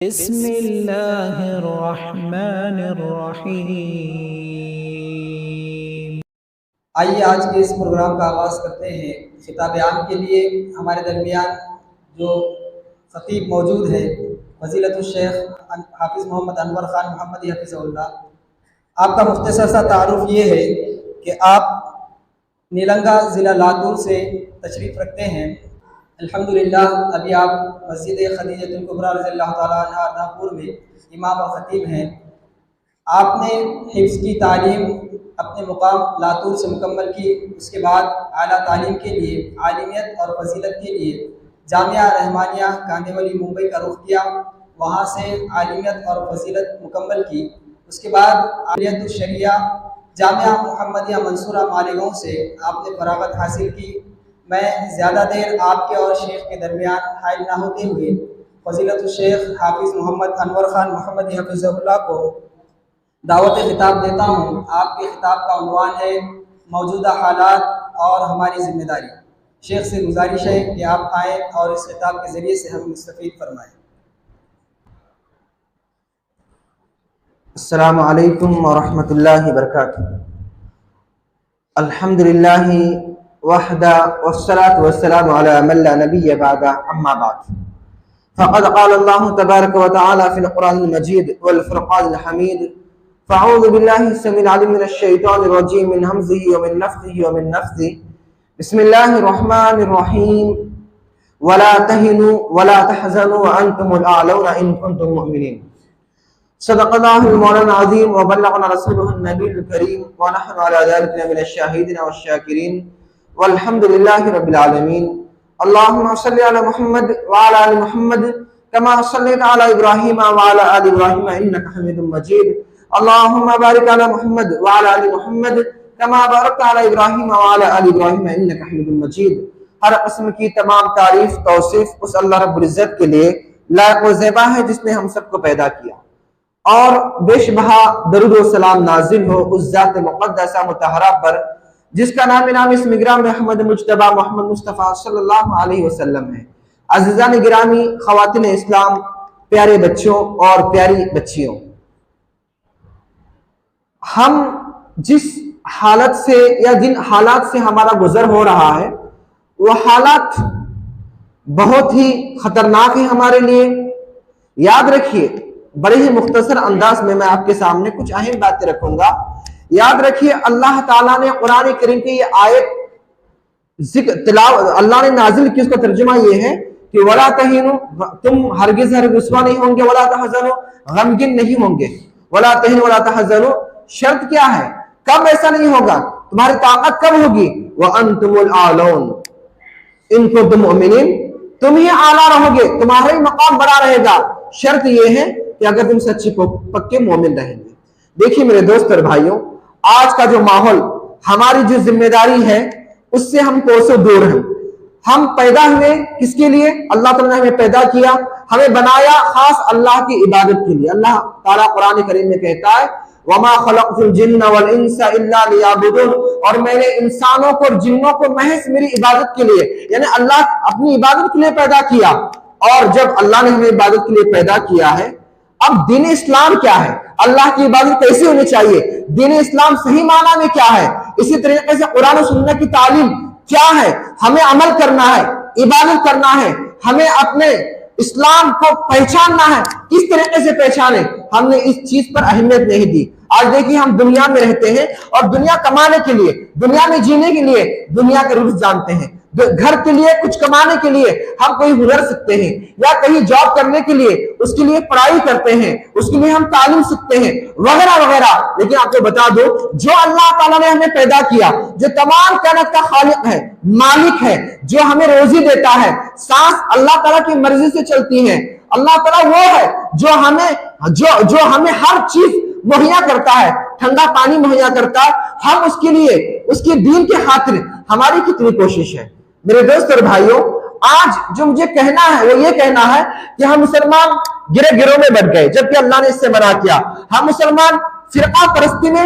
بسم اللہ الرحمن الرحیم۔ آئیے آج کے اس پروگرام کا آغاز کرتے ہیں۔ خطاب عام کے لیے ہمارے درمیان جو خطیب موجود ہیں فضیلت الشیخ حافظ محمد انور خان محمدی حفظہ اللہ، آپ کا مختصر سا تعارف یہ ہے کہ آپ نیلنگا ضلع لاتور سے تشریف رکھتے ہیں۔ الحمدللہ ابھی آپ مسجد خدیجۃ الکبریٰ رضی اللہ تعالیٰ عنہ ارداپور میں امام اور خطیب ہیں۔ آپ نے حفظ کی تعلیم اپنے مقام لاتور سے مکمل کی، اس کے بعد اعلیٰ تعلیم کے لیے عالمیت اور فضیلت کے لیے جامعہ رحمانیہ کاندیولی ممبئی کا رخ کیا، وہاں سے عالمیت اور فضیلت مکمل کی۔ اس کے بعد عالیت الشریعہ جامعہ محمدیہ منصورہ مالیگاؤں سے آپ نے فراغت حاصل کی۔ میں زیادہ دیر آپ کے اور شیخ کے درمیان حائل نہ ہوتے ہوئے فضیلت الشیخ حافظ محمد انور خان محمدی حفظہ اللہ کو دعوت خطاب دیتا ہوں۔ آپ کے خطاب کا عنوان ہے موجودہ حالات اور ہماری ذمہ داری۔ شیخ سے گزارش ہے کہ آپ آئیں اور اس خطاب کے ذریعے سے ہم مستفید فرمائیں۔ السلام علیکم ورحمۃ اللہ وبرکاتہ۔ الحمدللہ وحدہ والصلاة والسلام علی من لا نبی بعدہ، اما بعد فقد قال اللہ تبارک وتعالی فی القرآن المجید والفرقان الحمید، فاعوذ باللہ السمیع العلیم من الشیطان الرجیم من ہمزہ ومن نفخہ ومن نفثہ، بسم اللہ الرحمن الرحیم، ولا تہنوا ولا تحزنوا وانتم الاعلون ان کنتم مؤمنین۔ صدق اللہ المولانا العظیم وبلغنا رسولہ النبی الکریم ونحن علی ذلک من الشاہدین والشاکرین والحمد للہ رب العالمین۔ اللہم صلی علی محمد وعلی آل محمد کما صلیت علی ابراہیم وعلی آل ابراہیم انک حمید مجید۔ اللہم بارک علی محمد وعلی آل محمد کما بارکت علی ابراہیم وعلی آل ابراہیم انک حمید مجید۔ ہر قسم کی تمام تعریف توصیف اس اللہ رب العزت کے لیے لائق و زیبا ہے جس نے ہم سب کو پیدا کیا، اور بے شبہ درود و سلام نازل ہو اس ذات مقدسہ مطہرہ پر جس کا نام اسم گرامی محمد مجتبی محمد مصطفیٰ صلی اللہ علیہ وسلم ہے۔ عزیزان گرامی، خواتین اسلام، پیارے بچوں اور پیاری بچیوں، ہم جس حالت سے یا جن حالات سے ہمارا گزر ہو رہا ہے وہ حالات بہت ہی خطرناک ہیں ہمارے لیے۔ یاد رکھیے، بڑے ہی مختصر انداز میں آپ کے سامنے کچھ اہم باتیں رکھوں گا۔ یاد رکھیے، اللہ تعالیٰ نے قرآن کریم کی یہ آیت اللہ نے نازل کی، اس کا ترجمہ یہ ہے کہ وَلَا تَهِنُوا، تم ہرگز رسوا نہیں ہوں گے، وَلَا تَحْزَنُوا، غمگین نہیں ہوں گے، وَلَا تَهِنُوا وَلَا تَحْزَنُوا، شرط کیا ہے؟ کب ایسا نہیں ہوگا؟ تمہاری طاقت کب ہوگی؟ وَأَنْتُمُ الْأَعْلَوْنَ إِن كُنتُم مُؤْمِنِينَ، تم ہی اعلیٰ رہو گے، تمہارا ہی مقام بڑا رہے گا۔ شرط یہ ہے کہ اگر تم سچے پکے مومن رہیں گے۔ دیکھیے میرے دوست اور بھائیوں، آج کا جو ماحول، ہماری جو ذمہ داری ہے اس سے ہم کوسوں دور ہیں۔ ہم پیدا ہوئے کس کے لیے؟ اللہ تعالیٰ نے ہمیں پیدا کیا، ہمیں بنایا خاص اللہ کی عبادت کے لیے۔ اللہ تعالیٰ قرآن کریم میں کہتا ہے وَمَا خَلَقْتُ الْجِنَّ وَالْإِنسَ إِلَّا لِيَعْبُدُونَ، اور میں نے انسانوں کو اور جنوں کو محض میری عبادت کے لیے، یعنی اللہ اپنی عبادت کے لیے پیدا کیا۔ اور جب اللہ نے ہمیں عبادت کے لیے پیدا کیا ہے، اب دین اسلام کیا ہے؟ اللہ کی عبادت کیسی ہونی چاہیے؟ دین اسلام صحیح معنی میں کیا ہے؟ اسی طریقے سے قرآن و سنت کی تعلیم کیا ہے؟ ہمیں عمل کرنا ہے، عبادت کرنا ہے، ہمیں اپنے اسلام کو پہچاننا ہے۔ کس طریقے سے پہچانے؟ ہم نے اس چیز پر اہمیت نہیں دی۔ آج دیکھیے، ہم دنیا میں رہتے ہیں اور دنیا کمانے کے لیے، دنیا میں جینے کے لیے دنیا کے رولز جانتے ہیں۔ گھر کے لیے کچھ کمانے کے لیے ہم کوئی ہنر سیکھتے ہیں، یا کہیں جاب کرنے کے لیے اس کے لیے پڑھائی کرتے ہیں، اس کے لیے ہم تعلیم سیکھتے ہیں، وغیرہ وغیرہ۔ لیکن آپ کو بتا دو، جو اللہ تعالیٰ نے ہمیں پیدا کیا، جو تمام کائنات کا خالق ہے، مالک ہے، جو ہمیں روزی دیتا ہے، سانس اللہ تعالیٰ کی مرضی سے چلتی ہے۔ اللہ تعالیٰ وہ ہے جو ہمیں ہر چیز مہیا کرتا ہے، ٹھنڈا پانی مہیا کرتا ہے۔ ہم اس کے لیے، اس کے دین کے خاطر ہماری کتنی کوشش ہے۔ میرے دوست اور بھائیوں، آج جو مجھے کہنا ہے وہ یہ کہنا ہے کہ ہم مسلمان گروہ میں بٹ گئے، جبکہ اللہ نے اس سے منع کیا۔ ہم مسلمان فرقہ پرستی میں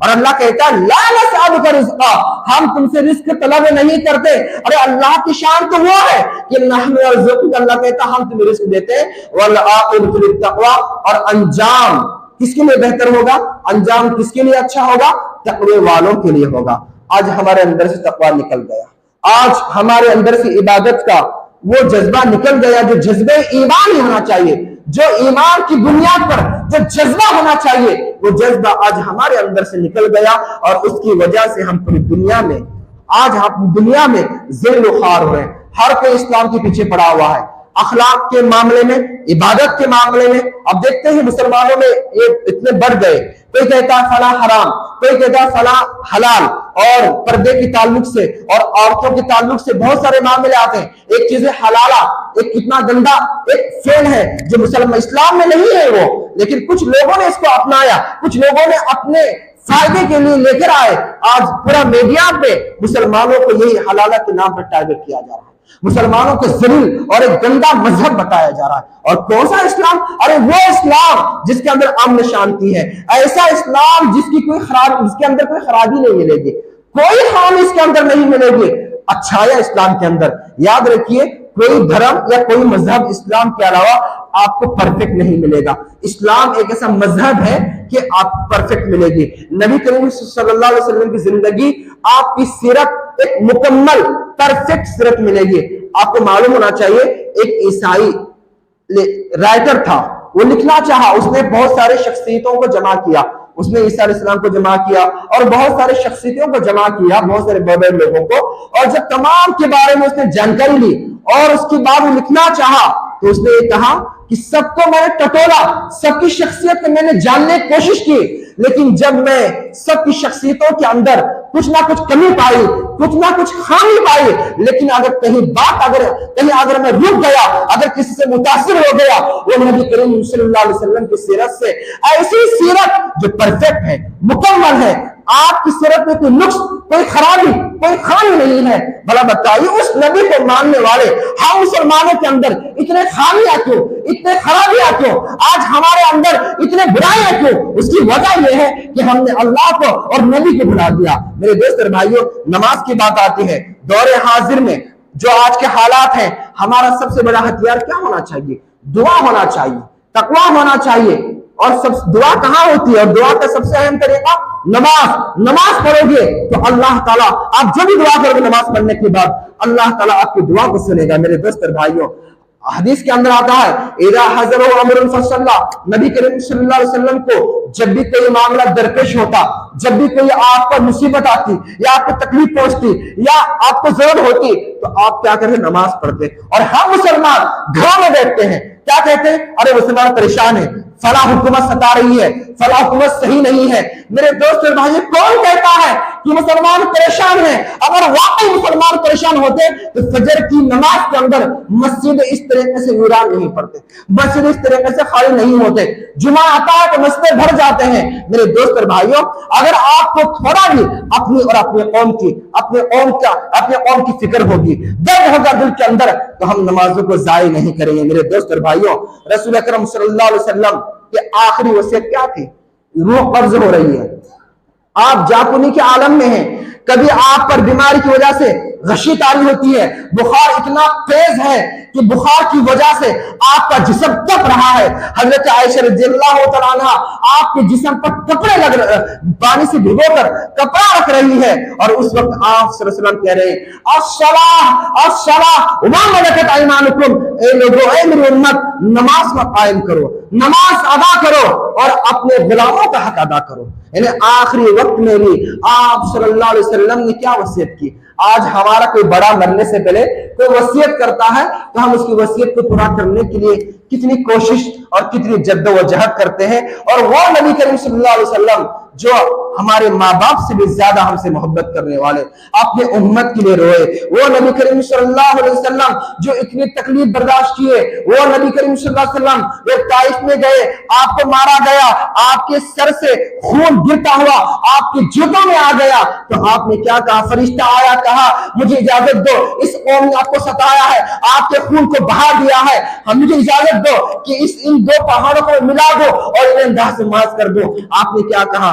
اور اللہ کہتا ہے لا نسألک رزقا، ہم تم سے رزق طلب نہیں کرتے. ارے اللہ کی شان تو وہ ہے کہ نحن نرزقک، اللہ کہتا ہے ہم تمہیں رزق دیتے ہیں. والعاقبۃ للتقوی، اور انجام کس کے لیے بہتر ہوگا؟ انجام کس کے لیے اچھا ہوگا؟ تقوی والوں کے لیے ہوگا. آج ہمارے اندر سے تقوی نکل گیا، آج ہمارے اندر سے عبادت کا وہ جذبہ نکل گیا جو جذبہ ایمان ہی ہونا چاہیے، جو ایمان کی بنیاد پر جو جذبہ ہونا چاہیے وہ جذبہ آج ہمارے اندر سے نکل گیا، اور اس کی وجہ سے ہم پوری دنیا میں آج ہم دنیا میں ذل و خوار ہوئے. ہر کوئی اسلام کے پیچھے پڑا ہوا ہے، اخلاق کے معاملے میں، عبادت کے معاملے میں. اب دیکھتے ہیں مسلمانوں میں یہ اتنے بڑھ گئے، کوئی کہتا ہے فلاں حرام، کوئی کہتا ہے فلاں حلال، اور پردے کے تعلق سے اور عورتوں کے تعلق سے بہت سارے معاملے آتے ہیں. ایک چیز ہے حلالہ، ایک کتنا گندا ایک فعل ہے جو مسلمان اسلام میں نہیں ہے وہ، لیکن کچھ لوگوں نے اس کو اپنایا، کچھ لوگوں نے اپنے فائدے کے لیے لے کر آئے. آج پورا میڈیا پہ مسلمانوں کو یہی حلالہ کے نام پر ٹارگٹ کیا جا رہا ہے، مسلمانوں کو ذلیل اور ایک گندا مذہب بتایا جا رہا ہے. اور کون سا اسلام؟ ارے وہ اسلام جس کے اندر امن شانتی ہے، ایسا اسلام جس کے اندر کوئی خرابی نہیں ملے گی، کوئی خامی اس کے اندر نہیں ملے گی. اچھا ہے اسلام کے اندر. یاد رکھیے کوئی دھرم یا کوئی مذہب اسلام کے علاوہ آپ کو پرفیکٹ نہیں ملے گا. اسلام ایک ایسا مذہب ہے کہ آپ پرفیکٹ ملے گی. نبی کریم صلی اللہ علیہ وسلم کی زندگی، آپ کی سیرت ایک مکمل پرفیکٹ سیرت ملے گی. آپ کو معلوم ہونا چاہیے ایک عیسائی رائٹر تھا، وہ لکھنا چاہا، اس نے بہت سارے شخصیتوں کو جمع کیا، اس نے عیسیٰ علیہ السلام کو جمع کیا اور بہت سارے شخصیتوں کو جمع کیا، بہت سارے بڑے بڑے لوگوں کو. اور جب تمام کے بارے میں اس نے جانکاری لی اور اس کے بعد وہ لکھنا چاہا تو اس نے یہ کہا کہ سب کو میں نے ٹٹولا، سب کی شخصیت کو میں نے جاننے کی کوشش کی، لیکن جب میں سب کی شخصیتوں کے اندر کچھ نہ کچھ کمی پائی، کچھ نہ کچھ خامی پائی، لیکن اگر کہیں اگر میں رک گیا، اگر کسی سے متاثر ہو گیا، وہ نبی کریم صلی اللہ علیہ وسلم کی سیرت سے، ایسی سیرت جو پرفیکٹ ہے، مکمل ہے. آپ کی سیرت میں کوئی نقص، کوئی خرابی، کوئی خامی نہیں ہے. بھلا بتائیے اس نبی کو ماننے والے ہم مسلمانوں کے اندر اتنے خامیاں کیوں، اتنے خرابیاں کیوں، آج ہمارے اندر اتنے برائیاں کیوں؟ اس کی وجہ یہ ہے کہ ہم نے اللہ کو اور نبی کو بھلا دیا. میرے دوست اور بھائیوں، نماز کی بات آتی ہے. دور حاضر میں جو آج کے حالات ہیں، ہمارا سب سے بڑا ہتھیار کیا ہونا چاہیے؟ دعا ہونا چاہیے، تقویٰ ہونا چاہیے. اور دعا کہاں ہوتی ہے؟ اور دعا کا سب سے اہم طریقہ نماز پڑھو گے تو اللہ تعالیٰ، آپ جو بھی دعا کرو گے نماز پڑھنے کے بعد، اللہ تعالیٰ آپ کی دعا کو سنے گا. میرے دوست اور بھائیوں، حدیث کے اندر آتا ہے اذا حضر امر فصلى، نبی کریم صلی اللہ علیہ وسلم کو جب بھی کوئی معاملہ درپیش ہوتا، جب بھی کوئی آپ پر مصیبت آتی یا آپ کو تکلیف پہنچتی یا آپ کو ضرورت ہوتی تو آپ کیا کرتے؟ نماز پڑھتے. اور ہم مسلمان گھروں میں بیٹھتے ہیں، کیا کہتے ہیں؟ ارے مسلمان پریشان ہے، فلاں حکومت ستا رہی ہے، فلاں حکومت صحیح نہیں ہے. میرے دوست اور بھائی، کون کہتا ہے کہ مسلمان پریشان ہیں؟ اگر واقعی مسلمان پریشان ہوتے تو فجر کی نماز کے اندر مسجد اس طریقے سے ویران نہیں پڑتے، مسجد اس طریقے سے خالی نہیں ہوتے. جمعہ آتا ہے تو مسجد بھر جاتے ہیں. میرے دوست اور بھائیوں، اگر آپ کو تھوڑا بھی اپنی اور اپنے قوم کی فکر ہوگی، درد ہوگا دل کے اندر، تو ہم نمازوں کو ضائع نہیں کریں گے. میرے دوست اور بھائیوں، رسول اکرم صلی اللہ علیہ وسلم کی آخری وصیت کیا تھی؟ روح قبض ہو رہی ہے، آپ جاپنی کے عالم میں ہیں، کبھی آپ پر بیماری کی وجہ سے غشی طاری ہوتی ہے، بخار اتنا تیز ہے کہ بخار کی وجہ سے آپ کا جسم تپ رہا ہے. حضرت عائشہ رضی اللہ تعالیٰ عنہ آپ کے جسم پر کپڑے پانی سے بھگو کر کپڑا رکھ رہی ہے، اور اس وقت آپ صلی اللہ علیہ وسلم کہہ رہے ہیں الصلاۃ وما ملکت ایمانکم، اے لوگوں، اے میری امت، نماز کو قائم کرو، نماز ادا کرو اور اپنے غلاموں کا حق ادا کرو. یعنی آخری وقت میں بھی آپ صلی اللہ علیہ وسلم نے کیا وصیت کی؟ آج ہمارا کوئی بڑا مرنے سے پہلے کوئی وصیت کرتا ہے تو ہم اس کی وصیت کو پورا کرنے کے لیے کتنی کوشش اور کتنی جد و جہد کرتے ہیں. اور وہ نبی کریم صلی اللہ علیہ وسلم جو ہمارے ماں باپ سے بھی زیادہ ہم سے محبت کرنے والے، اپنے امت کے لیے روئے، وہ نبی کریم صلی اللہ علیہ وسلم جو اتنی تکلیف برداشت کیے، وہ نبی کریم صلی اللہ علیہ وسلم جو طائف میں گئے، آپ کو مارا گیا، آپ کے سر سے خون گرتا ہوا آپ کے جوتوں میں آ گیا، تو آپ نے کیا کہا؟ فرشتہ آیا، کہا مجھے اجازت دو، اس قوم نے آپ کو ستایا ہے، آپ کے خون کو بہا دیا ہے، مجھے اجازت دو کہ ان دو پہاڑوں کو ملا دو اور انہیں انداز سے معاف کر دو. آپ نے کیا کہا؟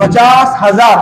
50,000,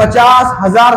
50,000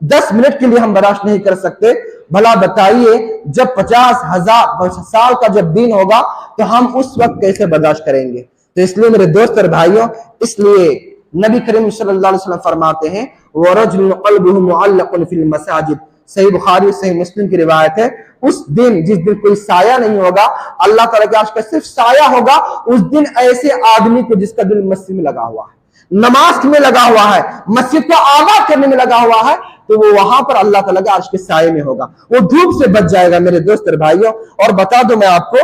10 منٹ کے لیے ہم برداشت نہیں کر سکتے، بھلا بتائیے جب 50,000 سال کا جب دین ہوگا تو ہم اس وقت کیسے برداشت کریں گے؟ تو اس لیے میرے دوست اور بھائیوں، اس لیے نبی کریم صلی اللہ علیہ وسلم فرماتے ہیں وَرَجُلٌ قَلْبُهُ مُعَلَّقٌ فِي الْمَسَاجِدِ، صحیح بخاری صحیح مسلم کی روایت ہے، اس دن جس دن کوئی سایہ نہیں ہوگا، اللہ تعالیٰ کے عرش کا صرف سایہ ہوگا، اس دن ایسے آدمی کو جس کا دل مسجد میں لگا ہوا ہے، نماز میں لگا ہوا ہے، مسجد کو آباد کرنے میں لگا ہوا ہے، تو وہ وہاں پر اللہ تعالیٰ کے عرش کے سائے میں ہوگا، وہ دھوپ سے بچ جائے گا میرے دوست اور بھائیوں۔ اور بتا دو میں آپ کو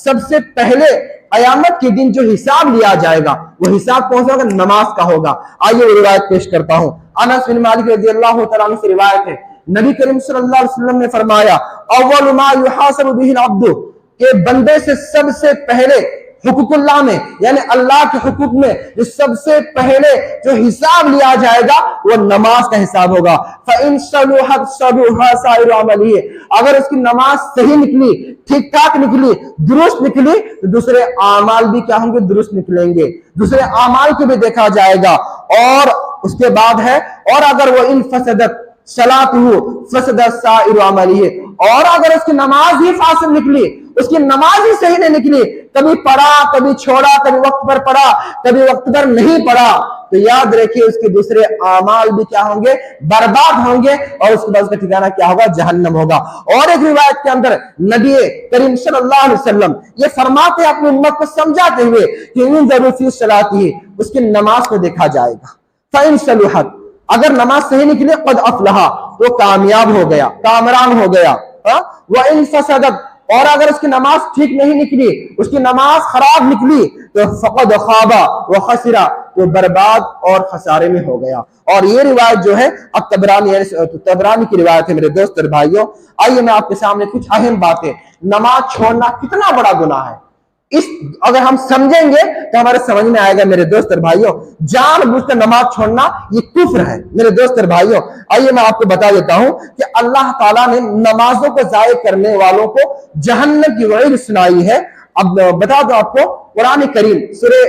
سب سے پہلے قیامت کے دن جو حساب لیا جائے گا وہ حساب کون سا ہوگا؟ نماز کا ہوگا۔ آئیے وہ روایت پیش کرتا ہوں، انس بن مالک رضی اللہ تعالیٰ عنہ سے روایت ہے، نبی کریم صلی اللہ علیہ وسلم نے فرمایا اول ما یحاسب به العبد، کہ بندے سے سب سے پہلے حقوق اللہ میں یعنی اللہ کے حقوق میں جو سب سے پہلے جو حساب لیا جائے گا وہ نماز کا حساب ہوگا۔ فَإِن صَلُحَتْ صَلُحَ سَائِرُ عَمَلِهِ، اگر اس کی نماز صحیح نکلی، ٹھیک ٹھاک نکلی، درست نکلی، تو دوسرے اعمال بھی کیا ہوں گے؟ درست نکلیں گے، دوسرے اعمال کو بھی دیکھا جائے گا۔ اور اس کے بعد ہے اور اگر وہ ان فسدت صلاته فسد سائر عمله، اور اگر اس کی نماز ہی فاسد نکلی، اس کی نماز ہی صحیح نہیں نکلی، کبھی پڑھا کبھی چھوڑا، کبھی وقت پر پڑھا کبھی وقت پر نہیں پڑھا، تو یاد رکھیے اس کے دوسرے اعمال بھی کیا ہوں گے؟ برباد ہوں گے، اور اس کے بعد اس کا ٹھکانہ کیا ہوگا؟ جہنم ہوگا۔ اور ایک روایت کے اندر نبی کریم صلی اللہ علیہ وسلم یہ فرماتے ہیں اپنی امت کو سمجھاتے ہوئے کہ انظروا فی صلاته، اس کی نماز کو دیکھا جائے گا، فإن صلحت، اگر نماز صحیح نکلی قد افلح، وہ کامیاب ہو گیا، کامران ہو گیا۔ وإن فسدت، اور اگر اس کی نماز ٹھیک نہیں نکلی، اس کی نماز خراب نکلی، تو فقد خاب وخسر، تو برباد اور خسارے میں ہو گیا۔ اور یہ روایت جو ہے طبرانی کی روایت ہے میرے دوست اور بھائیوں۔ آئیے میں آپ کے سامنے کچھ اہم باتیں، نماز چھوڑنا کتنا بڑا گناہ ہے، اس اگر ہم سمجھیں گے تو ہمارے سمجھ میں آئے گا میرے دوست اور بھائیوں۔ جان بوجھ کر نماز چھوڑنا یہ کفر ہے میرے دوست اور بھائیوں۔ آئیے میں آپ کو بتا دیتا ہوں کہ اللہ تعالیٰ نے نمازوں کو ضائع کرنے والوں کو جہنم کی وعید سنائی ہے۔ اب بتا دو آپ کو، قرآن کریم سورہ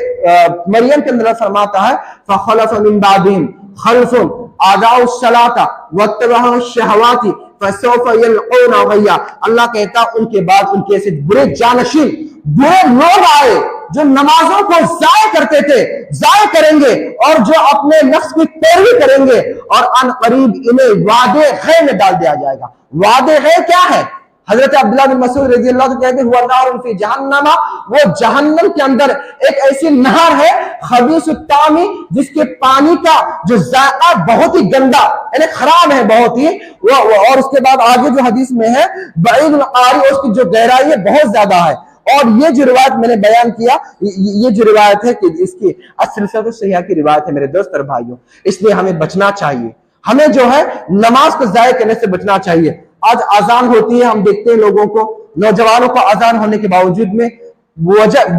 مریم کے اندر فرماتا ہے فخلف من بعدہم خلف اضاعوا الصلاۃ واتبعوا الشہوات فسوف یلقون غیا، اللہ کہتا ان کے بعد ان کے ایسے برے جانشین برے لوگ آئے جو نمازوں کو ضائع کرتے تھے، ضائع کریں گے، اور جو اپنے نفس کی پیروی کریں گے، اور ان قریب انہیں وعدے غیر میں ڈال دیا جائے گا۔ وعدے غیر کیا ہے؟ حضرت عبداللہ بن مسعود رضی اللہ عنہ کہتے ہیں ہوا نار فی جہنم، وہ جہنم کے اندر ایک ایسی نہر ہے خبیث الطعم، جس کے پانی کا جو ذائقہ بہت ہی گندا یعنی خراب ہے بہت ہی، اور اس کے بعد آگے جو حدیث میں ہے بعید القاری، اس کی جو گہرائی ہے بہت زیادہ ہے۔ اور یہ جو روایت میں نے بیان کیا، یہ جو روایت ہے کہ اس کی سلسلہ صحیحہ کی روایت ہے میرے دوست اور بھائیوں، اس لیے ہمیں بچنا چاہیے، ہمیں جو ہے نماز کو ضائع کرنے سے بچنا چاہیے۔ آج اذان ہوتی ہے، ہم دیکھتے ہیں لوگوں کو، نوجوانوں کو اذان ہونے کے باوجود میں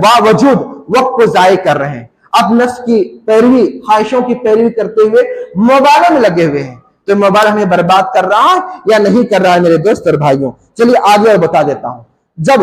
باوجود وقت کو ضائع کر رہے ہیں، اب نفس کی پیروی، خواہشوں کی پیروی کرتے ہوئے موبائلوں میں لگے ہوئے ہیں۔ تو موبائل ہمیں برباد کر رہا ہے یا نہیں کر رہا ہے میرے دوست اور بھائیوں؟ چلیے آگے اور بتا دیتا ہوں۔ جب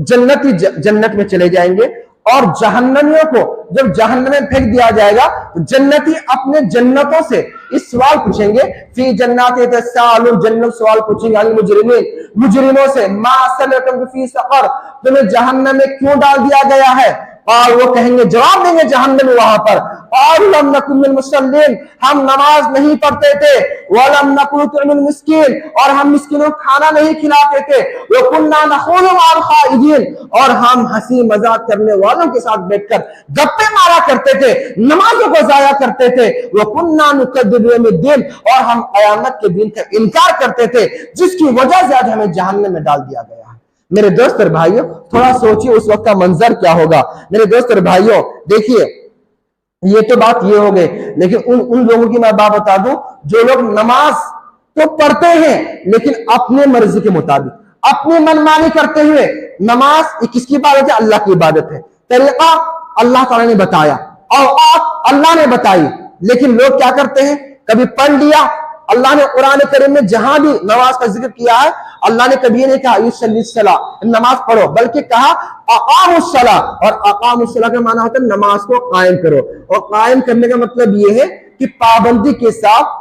جنتی جنت میں چلے جائیں گے اور جہنمیوں کو جب جہنم میں پھینک دیا جائے گا، جنتی اپنے جنتوں سے اس سوال پوچھیں گے، فی جنات یتساءلون، جنت سوال پوچھیں گے المجرمین، مجرموں سے، ما سلککم فی سقر، تمہیں جہنم میں کیوں ڈال دیا گیا ہے؟ اور وہ کہیں گے، جواب دیں گے جہنم میں وہاں پر، قالوا لم نکن من المصلین، ہم نماز نہیں پڑھتے تھے، ولم نکن نطعم المسکین، اور ہم مسکینوں کو کھانا نہیں کھلاتے تھے، وکنا نخوض مع الخائضین، اور ہم ہنسی مذاق کرنے والوں کے ساتھ بیٹھ کر گپے مارا کرتے تھے، نمازوں کو ضائع کرتے تھے، وکنا نکذب بیوم الدین، اور ہم قیامت کے دن کا انکار کرتے تھے، جس کی وجہ سے آج ہمیں جہنم میں ڈال دیا گیا ہے۔ میرے دوست اور بھائیوں تھوڑا سوچیے اس وقت کا منظر کیا ہوگا۔ میرے دوست اور بھائیوں دیکھیے، یہ تو بات یہ ہو گئے، لیکن ان لوگوں کی میں بات بتا دوں جو لوگ نماز تو پڑھتے ہیں لیکن اپنے مرضی کے مطابق، اپنی منمانی کرتے ہوئے، نماز کس کی عبادت ہے؟ اللہ کی عبادت ہے، طریقہ اللہ تعالیٰ نے بتایا، اوقات اللہ نے بتائی، لیکن لوگ کیا کرتے ہیں؟ کبھی پڑھ لیا، اللہ نے قرآن کریم میں جہاں بھی نماز کا ذکر کیا ہے، اللہ نے کبھی نہیں کہا یصلی الصلاۃ، نماز پڑھو، بلکہ کہا اقاموا الصلاۃ، اور اقاموا الصلاۃ کا معنی ہوتا ہے نماز کو قائم کرو، اور قائم کرنے کا مطلب یہ ہے کہ پابندی کے ساتھ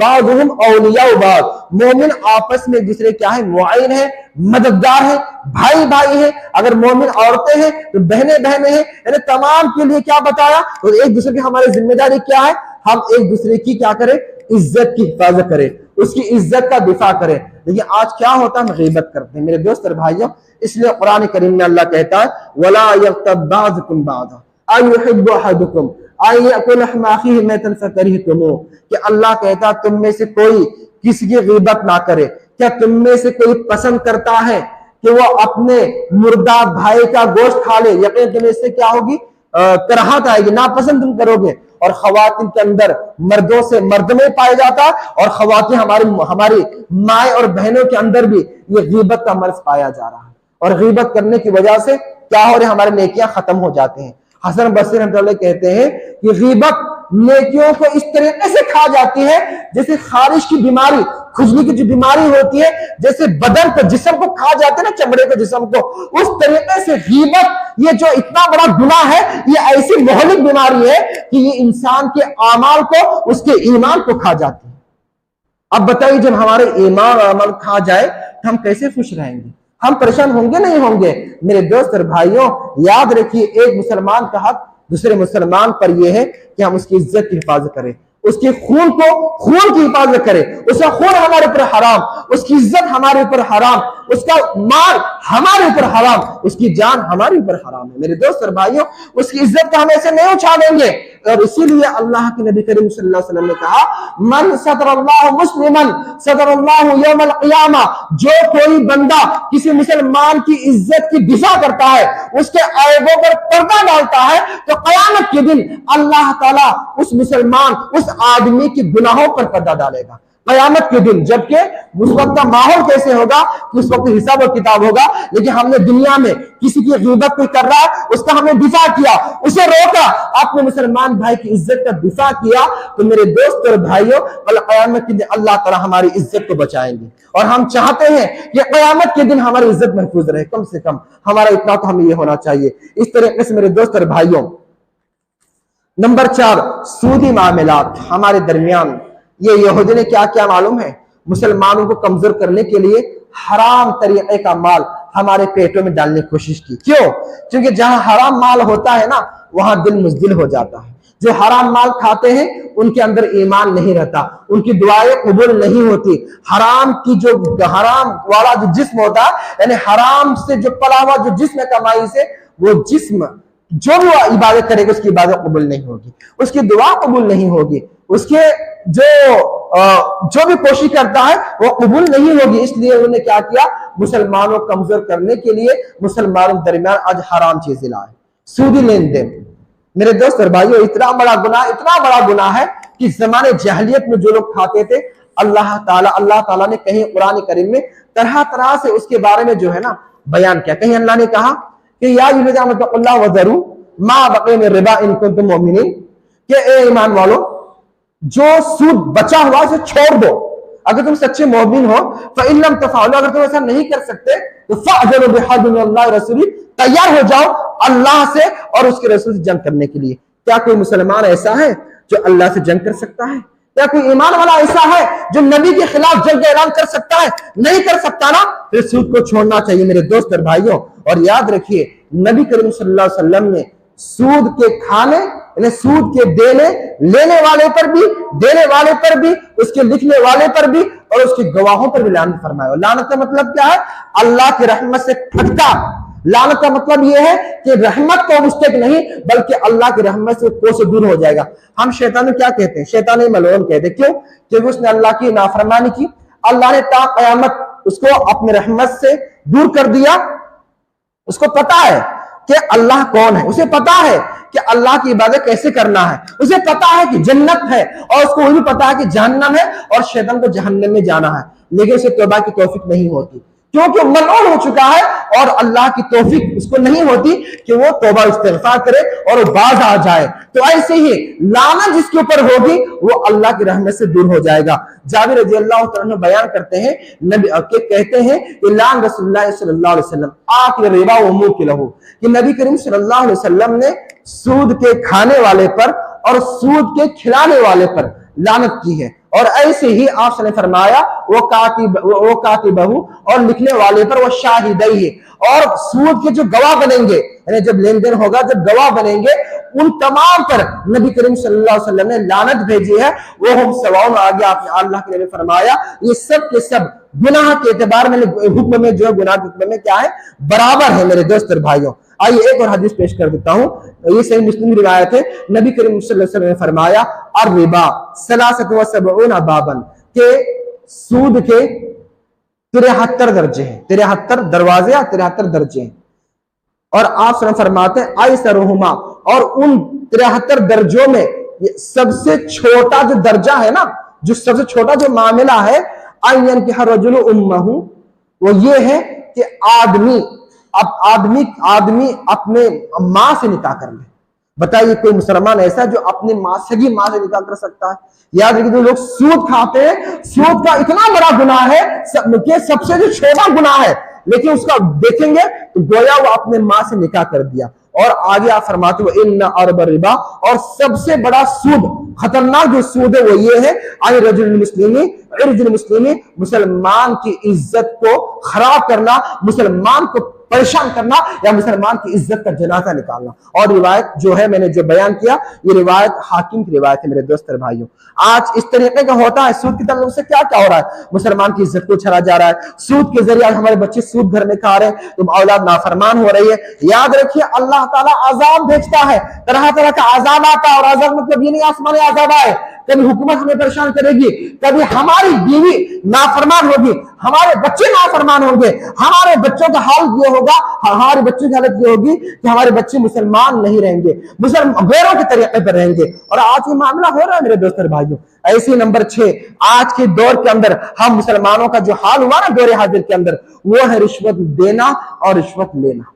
بعضهم اولیاء بعض, مومن آپس میں ایک دوسرے کیا ہے, معین ہے, مددگار ہے, بھائی بھائی ہے. اگر مومن عورتیں ہیں تو بہنیں بہنیں ہیں. یعنی تمام کے لیے کیا بتایا, تو ایک دوسرے کی ہماری ذمہ داری کیا ہے, ہم ایک دوسرے کی کیا کریں, عزت کی حفاظت کریں, اس کی عزت کا دفاع کریں. لیکن آج کیا ہوتا ہے, ہم غیبت کرتے ہیں میرے دوست اور بھائیوں. اس لیے قرآن کریم میں اللہ کہتا ہے وَلَا يَغْتَبْ بَعْضُكُمْ بَعْضًا أَيُحِبُّ أَحَدُكُمْ أَن يَأْكُلَ لَحْمَ أَخِيهِ مَيْتًا فَكَرِهْتُمُوهُ, کہ اللہ کہتا تم میں سے کوئی کسی کی غیبت نہ کرے. کیا تم میں سے کوئی پسند کرتا ہے کہ وہ اپنے مردہ بھائی کا گوشت کھا لے؟ یقین تمہیں اس سے کیا ہوگی, کراہت آئے گی, ناپسند تم کرو گے. اور خواتین کے اندر مردوں سے مرد میں پایا جاتا, اور خواتین ہماری مائیں اور بہنوں کے اندر بھی یہ غیبت کا مرض پایا جا رہا ہے. اور غیبت کرنے کی وجہ سے کیا ہو رہے, ہمارے نیکیاں ختم ہو جاتے ہیں. حسن بصری رحمۃ اللہ کہتے ہیں کہ غیبت نیکیوں کو اس طریقے سے کھا جاتی ہے جیسے خارش کی بیماری, کھجلی کی جو بیماری ہوتی ہے, جیسے بدن کو, جسم کو کھا جاتے ہیں نا, چمڑے کو, جسم کو, اس طریقے سے غیبت یہ جو اتنا بڑا گناہ ہے, یہ ایسی مہلک بیماری ہے کہ یہ انسان کے اعمال کو, اس کے ایمان کو کھا جاتی ہے. اب بتائیے جب ہمارے ایمان اور عمل کھا جائے تو ہم کیسے خوش رہیں گے؟ ہم پریشان ہوں گے نہیں ہوں گے؟ میرے دوست اور بھائیوں, یاد رکھیے ایک مسلمان کا حق دوسرے مسلمان پر یہ ہے کہ ہم اس کی عزت کی حفاظت کریں, اس کے خون کی حفاظت کرے. اس کا خون ہمارے اوپر حرام, اس کی عزت ہمارے اوپر حرام, اس کا مال ہمارے اوپر حرام, اس کی جان ہمارے اوپر حرام ہے. میرے دوست اور بھائیوں, اس کی عزت کا ہم ایسے نہیں اچھالیں گے. اور اسی لیے اللہ کے نبی کریم صلی اللہ علیہ وسلم نے کہا من ستر اللہ مسلمن ستر اللہ یوم القیامہ, جو کوئی بندہ کسی مسلمان کی عزت کی دفاع کرتا ہے, اس کے عیبوں پر پردہ ڈالتا ہے, تو قیامت کے دن اللہ تعالیٰ اس مسلمان, اس آدمی کی گناہوں پر پردہ ڈالے گا قیامت کے دن. جبکہ اس وقت کا ماحول کیسے ہوگا کہ اس وقت حساب و کتاب ہوگا. لیکن ہم نے دنیا میں کسی کی غیبت کوئی کر رہا ہے, اس کا ہم نے دفاع کیا, اسے روکا, اپنے مسلمان بھائی کی عزت کا دفاع کیا, تو میرے دوست اور بھائیوں قیامت کے دن اللہ تعالیٰ ہماری عزت کو بچائیں گے. اور ہم چاہتے ہیں کہ قیامت کے دن ہماری عزت محفوظ رہے, کم سے کم ہمارا اتنا تو ہمیں یہ ہونا چاہیے. اس طریقے سے میرے دوست اور بھائیوں, نمبر 4, سودی معاملات ہمارے درمیان. یہ یہودی نے کیا کیا معلوم ہے, مسلمانوں کو کمزور کرنے کے لیے حرام طریقے کا مال ہمارے پیٹوں میں ڈالنے کی کوشش کی. کیوں؟ کیونکہ جہاں حرام مال ہوتا ہے نا, وہاں دل مزدل ہو جاتا ہے. جو حرام مال کھاتے ہیں ان کے اندر ایمان نہیں رہتا, ان کی دعائیں قبول نہیں ہوتی. حرام والا جو جسم ہوتا ہے, یعنی حرام سے جو پلا ہوا جو جسم ہے کمائی سے, وہ جسم جو بھی وہ عبادت کرے گا اس کی عبادت قبول نہیں ہوگی, اس کی دعا قبول نہیں ہوگی, اس کے جو بھی کوشش کرتا ہے وہ قبول نہیں ہوگی. اس لیے انہوں نے کیا کیا, مسلمانوں کو کمزور کرنے کے لیے مسلمانوں کے درمیان آج حرام چیزیں لائے, سودی لین دین. میرے دوست اور بھائیوں, اتنا بڑا گناہ ہے کہ زمانے جاہلیت میں جو لوگ کھاتے تھے, اللہ تعالیٰ نے کہیں قرآن کریم میں طرح طرح سے اس کے بارے میں جو ہے نا بیان کیا. کہیں اللہ نے کہا کہ یا ایھا الذین اتقوا اللہ وذروا ما بقی من الربا ان کنتم مؤمنین, کہ اے ایمان والو, جو سود بچا ہوا اسے چھوڑ دو اگر تم سچے مومن ہو. فإن لم تفعلوا, اگر تم ایسا نہیں کر سکتے تو فأذنوا بحرب من اللہ ورسولہ, تیار ہو جاؤ اللہ سے اور اس کے رسول سے جنگ کرنے کے لیے. کیا کوئی مسلمان ایسا ہے جو اللہ سے جنگ کر سکتا ہے؟ کیا کوئی ایمان والا ایسا ہے جو نبی کے خلاف جنگ کا اعلان کر سکتا ہے؟ نہیں کر سکتا نا. پھر سود کو چھوڑنا چاہیے میرے دوست اور بھائیوں. اور یاد رکھیے نبی کریم صلی اللہ علیہ وسلم نے سود کے کھانے, یعنی سود کے لینے والے پر بھی, دینے والے پر بھی, اس کے لکھنے والے پر بھی اور اس کے گواہوں پر بھی لعنت فرمایا. لعنت کا مطلب کیا ہے؟ اللہ کی رحمت سے پھٹکا. لعنت کا مطلب یہ ہے کہ رحمت کو مستحق نہیں بلکہ اللہ کی رحمت سے کو سے دور ہو جائے گا. ہم شیطان کیا کہتے ہیں؟ شیطان ملعون کہتے ہیں. کیوں؟ کیونکہ اس نے اللہ کی نافرمانی کی, اللہ نے تا قیامت اس کو اپنی رحمت سے دور کر دیا. اس کو پتا ہے کہ اللہ کون ہے, اسے پتا ہے کہ اللہ کی عبادت کیسے کرنا ہے, اسے پتا ہے کہ جنت ہے, اور اس کو بھی پتا ہے کہ جہنم ہے اور شیطان کو جہنم میں جانا ہے. لیکن اسے توبہ کی توفیق نہیں ہوتی کیونکہ ملعون ہو چکا ہے, اور اللہ کی توفیق اس کو نہیں ہوتی کہ وہ توبہ استغفار کرے اور وہ باز آ جائے. تو ایسے ہی لعنت جس کے اوپر ہوگی وہ اللہ کی رحمت سے دور ہو جائے گا. جابر رضی اللہ تعالیٰ عنہ بیان کرتے ہیں, نبی کہتے ہیں کہ لعن رسول اللہ صلی اللہ علیہ وسلم آکل الربا وموکلہ, کہ نبی کریم صلی اللہ علیہ وسلم نے سود کے کھانے والے پر اور سود کے کھلانے والے پر لعنت کی ہے. اور ایسے ہی آپ نے فرمایا وہ کاتبہ اور لکھنے والے پر وہ شاہدی ہے، اور سود کے جو گواہ بنیں گے، یعنی جب لین دین ہوگا جب گواہ بنیں گے ان تمام پر نبی کریم صلی اللہ علیہ وسلم نے لعنت بھیجی ہے۔ وہ ہم سواؤن، آگے آپ نے اللہ کے نبی فرمایا یہ سب کے سب گناہ کے اعتبار میں حکم میں جو ہے گناہ کے حکم میں کیا ہے، برابر ہے میرے دوست اور بھائیوں۔ آئیے ایک اور حدیث پیش کر دیتا ہوں، یہ صحیح مسلم کی روایت ہے، نبی کریم صلی اللہ علیہ وسلم نے فرمایا الربا 73 بابا، کہ سود کے 73 درجے ہیں، 73 دروازے یا 73 درجے ہیں، اور آپ صلی اللہ علیہ وسلم فرماتے ہیں ایسرہما، اور ان 73 درجوں میں سب سے چھوٹا جو درجہ ہے نا، جو سب سے چھوٹا جو معاملہ ہے، ان ينكح الرجل امه، وہ یہ ہے کہ آدمی اپنے ماں سے نکاح کر لے۔ بتائیے کوئی مسلمان ایسا ہے جو اپنی ماں سے نکاح کر سکتا ہے؟ یاد رکھیے لوگ سود کھاتے ہیں، سود کا اتنا بڑا گناہ ہے کہ سب سے جو چھوٹا گناہ ہے، لیکن اس کا دیکھیں گے تو گویا وہ اپنے ماں سے نکاح کر دیا۔ اور آگے آپ فرماتے ہو ان ارب الربا، اور سب سے بڑا سود، خطرناک جو سود ہے وہ یہ ہے ان رجل المسلمی عرض المسلمی، مسلمان کی عزت کو خراب کرنا، مسلمان کو پریشان کرنا، یا مسلمان کی عزت کا جنازہ نکالنا۔ اور روایت جو ہے میں نے جو بیان کیا یہ روایت حاکم کی روایت ہے میرے دوست اور بھائیوں۔ آج اس طریقے کا ہوتا ہے، سود کی تعلق سے کیا ہو رہا ہے، مسلمان کی عزت کو چھڑا جا رہا ہے، سود کے ذریعے ہمارے بچے سود گھر میں کھا رہے ہیں، تم اولاد نافرمان ہو رہی ہے۔ یاد رکھیے اللہ تعالیٰ عذاب بھیجتا ہے، طرح طرح کا عذاب آتا ہے، اور عذاب مطلب یہ نہیں آسمانی عذاب آئے، کبھی حکومت ہمیں پریشان کرے گی، کبھی ہماری بیوی نافرمان ہوگی، ہمارے بچے نافرمان ہوں گے، ہمارے بچوں کا حال یہ ہوگا، ہمارے بچوں کی حالت یہ ہوگی کہ ہمارے بچے مسلمان نہیں رہیں گے، غیروں کے طریقے پر رہیں گے۔ اور آج یہ معاملہ ہو رہا ہے میرے دوست اور بھائیوں۔ ایسی نمبر 6، آج کے دور کے اندر ہم مسلمانوں کا جو حال ہوا نا دور حاضر کے اندر، وہ ہے رشوت دینا اور رشوت لینا۔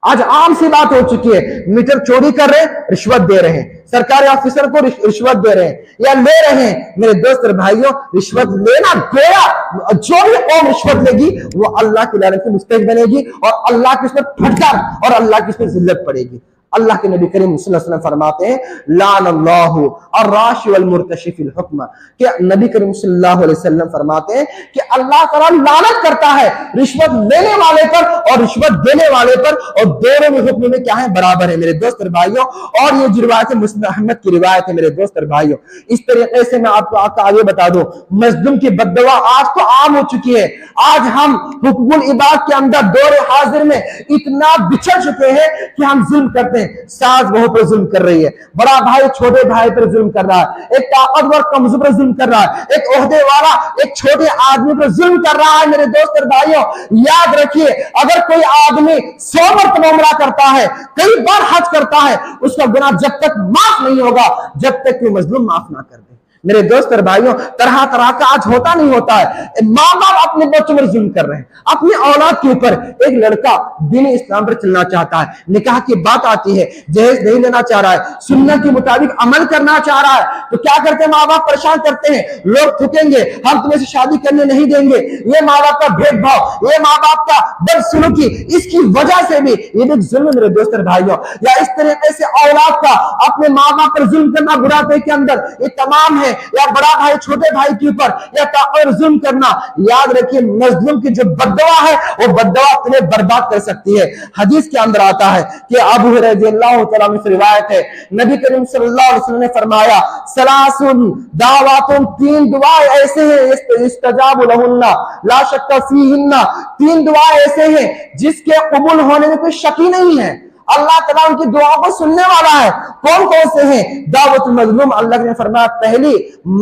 آج عام سی بات ہو چکی ہے، میٹر چوری کر رہے ہیں رشوت دے رہے ہیں، سرکاری آفیسر کو رشوت دے رہے ہیں یا لے رہے ہیں۔ میرے دوست اور بھائیوں، رشوت لینا گویا جو بھی قوم رشوت لے گی وہ اللہ کی لعنت کی مستحق بنے گی، اور اللہ کی اس پر پھٹکار اور اللہ کی اس پر ذلت پڑے گی۔ اللہ کے نبی کریم صلی اللہ علیہ وسلم فرماتے ہیں لعن اللہ الراشی والمرتشی فی الحکم، کہ نبی کریم صلی اللہ علیہ وسلم فرماتے ہیں کہ اللہ تعالیٰ لعنت کرتا ہے رشوت لینے والے پر اور رشوت دینے والے پر، اور دونوں میں حکم میں کیا ہے، برابر ہے میرے دوست اور بھائیوں۔ اور یہ جو روایت ہے مسلم احمد کی روایت ہے میرے دوست اور بھائیوں۔ اس طریقے سے میں آپ کو آگے بتا دوں، مظلوم کی بد دعا آج تو عام ہو چکی ہے۔ آج ہم حقوق العباد کے اندر دور حاضر میں اتنا بچھڑ چکے ہیں کہ ہم ظلم کرتے ہیں، ساس بہو پر ظلم کر رہی ہے، بڑا بھائی چھوٹے بھائی پر ظلم کر رہا ہے، ایک طاقتور کمزور پر ظلم کر رہا ہے، ایک عہدے والا ایک چھوٹے آدمی پر ظلم کر رہا ہے۔ میرے دوست اور بھائیوں یاد رکھیے، اگر کوئی آدمی 100 مرتبہ عمرہ کرتا ہے، کئی بار حج کرتا ہے، اس کا گناہ جب تک معاف نہیں ہوگا جب تک کہ مظلوم معاف نہ کر دے۔ میرے دوست اور بھائیوں طرح طرح کا آج ہوتا نہیں ہوتا ہے، ماں باپ اپنے بچوں پر ظلم کر رہے ہیں، اپنی اولاد کے اوپر۔ ایک لڑکا دین اسلام پر چلنا چاہتا ہے، نکاح کی بات آتی ہے، جہیز نہیں لینا چاہ رہا ہے، سنت کے مطابق عمل کرنا چاہ رہا ہے، تو کیا کرتے ہیں، ماں باپ پریشان کرتے ہیں، لوگ تھکیں گے، ہم تمہیں سے شادی کرنے نہیں دیں گے۔ یہ ماں باپ کا بھید بھاؤ، یہ ماں باپ کا بدسلوکی، اس کی وجہ سے بھی یہ بھی ظلم میرے دوست اور بھائیوں۔ یا اس طریقے سے اولاد کا اپنے ماں باپ پر ظلم کرنا بڑھاپے کے اندر، یہ تمام ہے، یا بڑا بھائی چھوٹے بھائی کے اوپر یا اور ظلم کرنا۔ یاد رکھیے مظلوم کی جو بددعا ہے وہ بددعا تمہیں برباد کر سکتی ہے۔ حدیث کے اندر آتا ہے کہ ابو ہریرہ رضی اللہ تعالیٰ عنہ سے روایت ہے، نبی کریم صلی اللہ علیہ وسلم نے فرمایا ثلاث دعوات، 3 دعائیں ایسے ہیں استجاب لہن لا شک فیہن، 3 دعائیں ایسے ہیں جس کے قبول ہونے میں کوئی شک ہی نہیں ہے، اللہ تعالیٰ ان کی دعاؤں کو سننے والا ہے۔ کون کون سے ہیں؟ دعوت المظلوم، اللہ نے فرمایا پہلی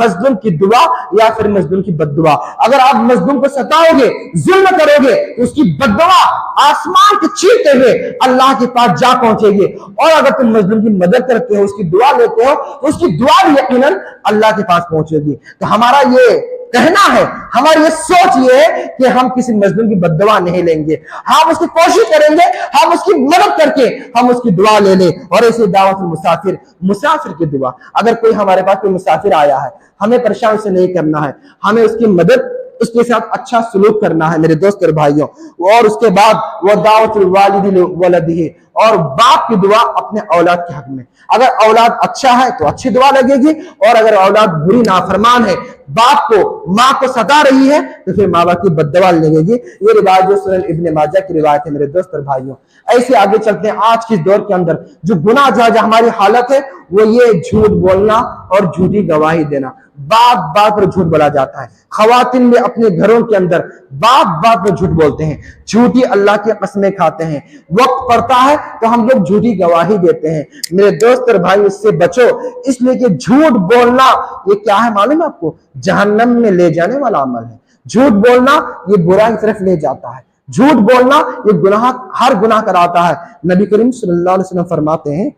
مظلوم کی دعا یا پھر مظلوم کی بد دعا۔ اگر آپ مظلوم کو ستاؤ گے، ظلم کرو گے، اس کی بد دعا آسمان کے چیرتے ہوئے اللہ کے پاس جا پہنچے گی، اور اگر تم مظلوم کی مدد کرتے ہو، اس کی دعا لیتے ہو، تو اس کی دعا بھی یقیناً اللہ کے پاس پہنچے گی۔ تو ہمارا یہ کہنا ہے، ہماری یہ سوچ یہ ہے کہ ہم کسی مظلوم کی بد دعا نہیں لیں گے، ہم اس کی کوشش کریں گے، ہم اس کی مدد کر کے ہم اس کی دعا لے لیں۔ اور ایسے دعوت المسافر، مسافر کی دعا، اگر کوئی ہمارے پاس کوئی مسافر آیا ہے، ہمیں پریشان سے نہیں کرنا ہے، ہمیں اس کی مدد، اس کے ساتھ اچھا سلوک کرنا ہے میرے دوست اور بھائیوں۔ اور اس کے بعد وہ دعوت الوالد لولدہ، اور باپ کی دعا اپنے اولاد کے حق میں. اگر اولاد اچھا ہے تو اچھی دعا لگے گی، اور اگر اولاد بری نافرمان ہے، باپ کو ماں کو ستا رہی ہے، تو پھر ماں باپ کی بد دعا لگے گی. یہ روایت جو سنن ابن ماجہ کی روایت ہے میرے دوست اور بھائیوں. ایسے آگے چلتے ہیں. آج کے دور کے اندر جو گناہ جو ہماری حالت ہے وہ یہ جھوٹ بولنا اور جھوٹی گواہی دینا. بات بات پر جھوٹ بولا جاتا ہے. خواتین بھی اپنے گھروں کے اندر بات بات پر جھوٹ بولتے ہیں، جھوٹی اللہ کی قسمیں کھاتے ہیں. وقت پڑتا ہے تو ہم لوگ جھوٹی گواہی دیتے ہیں. میرے دوست اور بھائی اس سے بچو، اس لیے کہ جھوٹ بولنا یہ کیا ہے معلوم ہے آپ کو؟ جہنم میں لے جانے والا عمل ہے. جھوٹ بولنا یہ برائی کی طرف لے جاتا ہے. جھوٹ بولنا یہ گناہ، ہر گناہ کراتا ہے. نبی کریم صلی اللہ علیہ وسلم فرماتے ہیں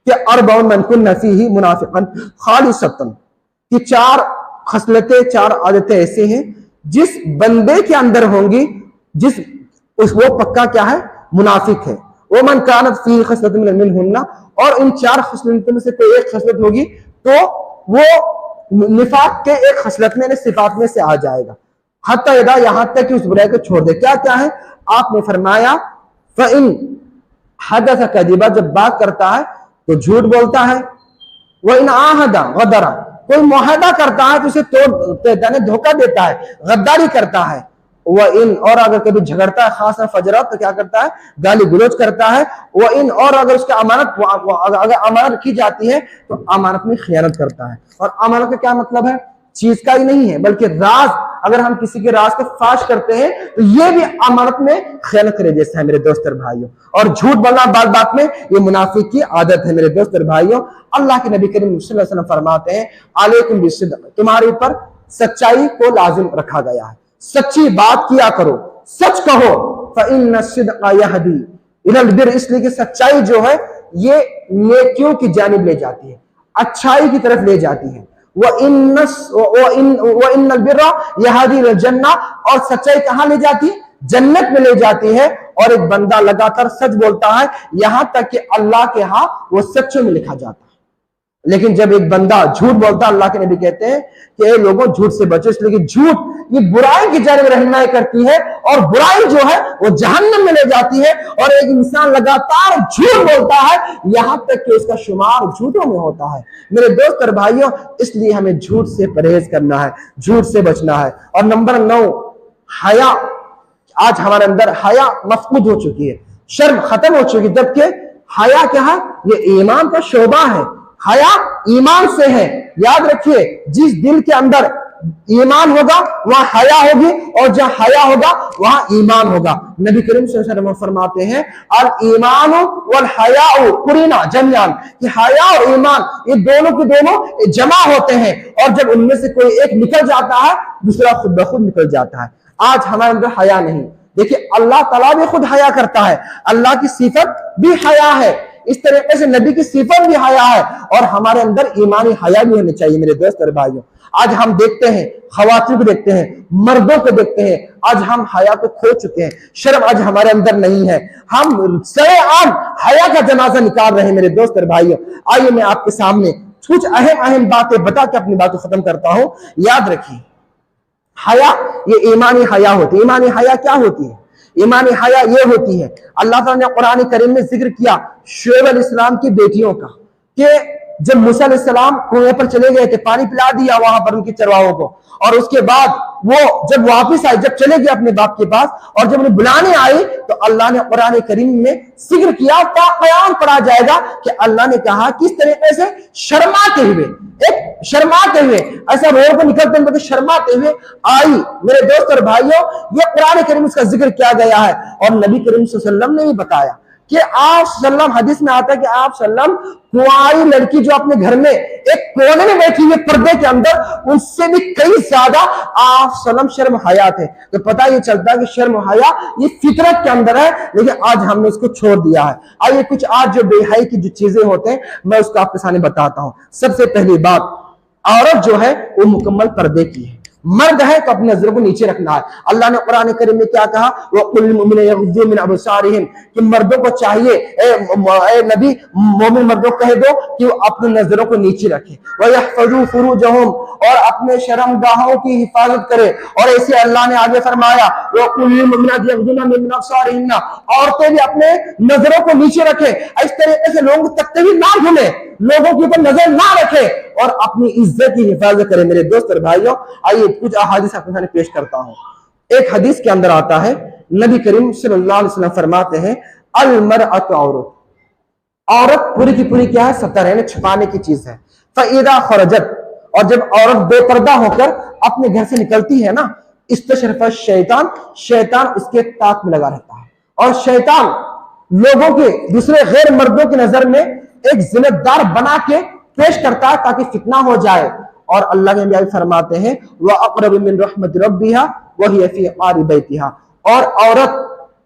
کہ اربع من کن فیہ منافقا خالصۃ، کہ 4 خصلتیں، 4 عادتیں ایسے ہیں جس بندے کے اندر ہوں گی، وہ پکا کیا ہے؟ منافق ہے. ومن کانت فیہ خصلۃ منہن، اور ان 4 خصلتوں میں سے کوئی ایک خصلت ہوگی تو وہ نفاق کے ایک خصلت میں صفات میں سے آ جائے گا. حتی اذا، یہاں تک کہ اس برائی کو چھوڑ دے. کیا کیا ہے؟ آپ نے فرمایا فَإِن حَدَثَ كَذِبًا، جب بات کرتا ہے تو جھوٹ بولتا ہے. وَإِنْ عَاهَدَ غَدَرَ، کوئی معاہدہ کرتا ہے تو اسے توڑ دیتا ہے، دھوکہ دیتا ہے، غداری کرتا ہے. وَإِنْ، اور اگر کبھی جھگڑتا ہے خاص فجرہ تو کیا کرتا ہے؟ گالی گلوچ کرتا ہے. وَإِنْ، اور اگر اس کا اگر امانت کی جاتی ہے تو امانت میں خیانت کرتا ہے. اور امانت کا کیا مطلب ہے؟ چیز کا ہی نہیں ہے بلکہ راز. اگر ہم کسی کے راز کو فاش کرتے ہیں تو یہ بھی امانت میں خیانت کرے جیسا ہے میرے دوست اور بھائیوں. اور جھوٹ بولنا بات بات میں یہ منافق کی عادت ہے میرے دوست اور بھائیوں. اللہ کے نبی کریم صلی اللہ علیہ وسلم فرماتے ہیں علیکم بالصدق، تمہارے اوپر سچائی کو لازم رکھا گیا ہے. سچی بات کیا کرو، سچ کہو. فإن الصدق يهدي إلى البر، اس لیے کہ سچائی جو ہے یہ نیکیوں کی جانب لے جاتی ہے، اچھائی کی طرف لے جاتی ہے. وَإِنَّ الْبِرَّ يَهْدِي إِلَى الْجَنَّةِ، اور سچائی کہاں لے جاتی ہے؟ جنت میں لے جاتی ہے. اور ایک بندہ لگاتار سچ بولتا ہے یہاں تک کہ اللہ کے ہاں وہ سچوں میں لکھا جاتا ہے. لیکن جب ایک بندہ جھوٹ بولتا ہے، اللہ کے نبی کہتے ہیں کہ اے لوگوں جھوٹ سے بچو، اس لیے کہ جھوٹ یہ برائی کی جانب رہنمائی کرتی ہے، اور برائی جو ہے وہ جہنم میں لے جاتی ہے. اور ایک انسان لگاتار جھوٹ بولتا ہے یہاں تک کہ اس کا شمار جھوٹوں میں ہوتا ہے. میرے دوست اور بھائیوں، اس لیے ہمیں جھوٹ سے پرہیز کرنا ہے، جھوٹ سے بچنا ہے. اور نمبر 9، حیا. آج ہمارے اندر حیا مفقود ہو چکی ہے، شرم ختم ہو چکی ہے. جبکہ حیا کیا ہے؟ یہ ایمان کا شعبہ ہے. حیا ایمان سے ہے. یاد رکھیے، جس دل کے اندر ایمان ہوگا وہاں حیا ہوگی، اور جہاں حیا ہوگا وہاں ایمان ہوگا. نبی کریم صلی اللہ علیہ وسلم فرماتے ہیں الایمان والحیاء قرینا جميعا، کہ حیا اور ایمان یہ دونوں کے دونوں جمع ہوتے ہیں، اور جب ان میں سے کوئی ایک نکل جاتا ہے دوسرا خود بخود نکل جاتا ہے. آج ہمارے اندر حیا نہیں. دیکھیے اللہ تعالیٰ بھی خود حیا کرتا ہے، اللہ کی صفت بھی حیا ہے، اس طریقے سے نبی کی صفت بھی حیا ہے، اور ہمارے اندر ایمانی حیا بھی ہونی چاہیے میرے دوست اور بھائیوں. آج ہم دیکھتے ہیں، خواتین کو دیکھتے ہیں، مردوں کو دیکھتے ہیں، آج ہم حیا کو کھو چکے ہیں. شرم آج ہمارے اندر نہیں ہے. ہم سرے عام حیا کا جنازہ نکال رہے ہیں میرے دوست اور بھائیوں. آئیے میں آپ کے سامنے کچھ اہم باتیں بتا کے اپنی بات کو ختم کرتا ہوں. یاد رکھیے، حیا یہ ایمانی حیا ہوتی ہے. ایمانی حیا کیا ہوتی ہے؟ ایمانی حیا یہ ہوتی ہے، اللہ تعالیٰ نے قرآن کریم میں ذکر کیا شعیب علیہ السلام کی بیٹیوں کا، کہ جب موسیٰ علیہ السلام کنویں پر چلے گئے تھے، پانی پلا دیا وہاں پر ان کے چرواہوں کو، اور اس کے بعد وہ جب واپس آئے، جب چلے گئے اپنے باپ کے پاس، اور جب انہیں بلانے آئے تو اللہ نے قرآن کریم میں ذکر کیا، تا قیام پڑھا جائے گا کہ اللہ نے کہا کس طریقے سے شرماتے ہوئے ایسا روڈ پر نکلتے ہیں شرماتے ہوئے آئی. میرے دوست اور بھائیوں، یہ قرآن کریم اس کا ذکر کیا گیا ہے، اور نبی کریم صلی اللہ علیہ وسلم نے بھی بتایا کہ آپ صلی اللہ علیہ وسلم، حدیث میں آتا ہے کہ آپ صلی اللہ علیہ وسلم کنواری لڑکی جو اپنے گھر میں ایک کونے میں بیٹھی ہوئی پردے کے اندر، ان سے بھی کئی زیادہ آپ صلی اللہ علیہ وسلم شرم حیا تھے. تو پتہ یہ چلتا ہے کہ شرم حیا یہ فطرت کے اندر ہے، لیکن آج ہم نے اس کو چھوڑ دیا ہے. آئیے کچھ آج جو بے حیائی کی جو چیزیں ہوتے ہیں میں اس کو آپ کے سامنے بتاتا ہوں. سب سے پہلی بات، عورت جو ہے وہ مکمل پردے کی ہے. مرد ہے تو اپنی نظروں کو نیچے رکھنا ہے. اللہ نے قرآن کریم میں کیا کہا؟ وَقُلْ لِلْمُؤْمِنِينَ يَغْضُضُّوا مِنْ أَبْصَارِهِمْ کہ مردوں کو چاہیے اے نبی مومن مردوں کو کہہ دو کہ وہ اپنی نظروں کو نیچے رکھیں. وَيَحْفَظُوا فُرُوجَهُمْ اور اپنے شرمگاہوں کی حفاظت کرے. اور ایسے اللہ نے آگے فرمایا وَقُلْ لِلْمُؤْمِنَاتِ يَغْضُضْنَ مِنْ أَبْصَارِهِنَّ عورتیں بھی اپنے نظروں کو نیچے رکھیں. اس طریقے سے لوگوں تکتے ہوئے نہ گھومیں، لوگوں کے اوپر نظر نہ رکھے اور اپنی عزت کی حفاظت کرے. میرے دوست اور بھائیوں، آئیے کچھ احادیث آپ کے سامنے پیش کرتا ہوں. ایک حدیث کے اندر آتا ہے نبی کریم صلی اللہ علیہ وسلم فرماتے ہیں المرأۃ عورت پوری کی پوری کیا ہے؟ ستر ہے، چھپانے کی چیز ہے. فَإِذَا خَرَجَتْ اور جب عورت بے پردہ ہو کر اپنے گھر سے نکلتی ہے نا، استشرف الشیطان شیطان اس کے تاک میں لگا رہتا ہے. اور شیطان لوگوں کے دوسرے غیر مردوں کی نظر میں ایک ذمہ دار بنا کے پیش کرتا ہے تاکہ فتنہ ہو جائے. اور اللہ کے نبی فرماتے ہیں وَأَقْرَبُ مِنْ رَحْمَةِ رَبِّهَا وَهِيَ فِي قَعْرِ بَيْتِهَا اور عورت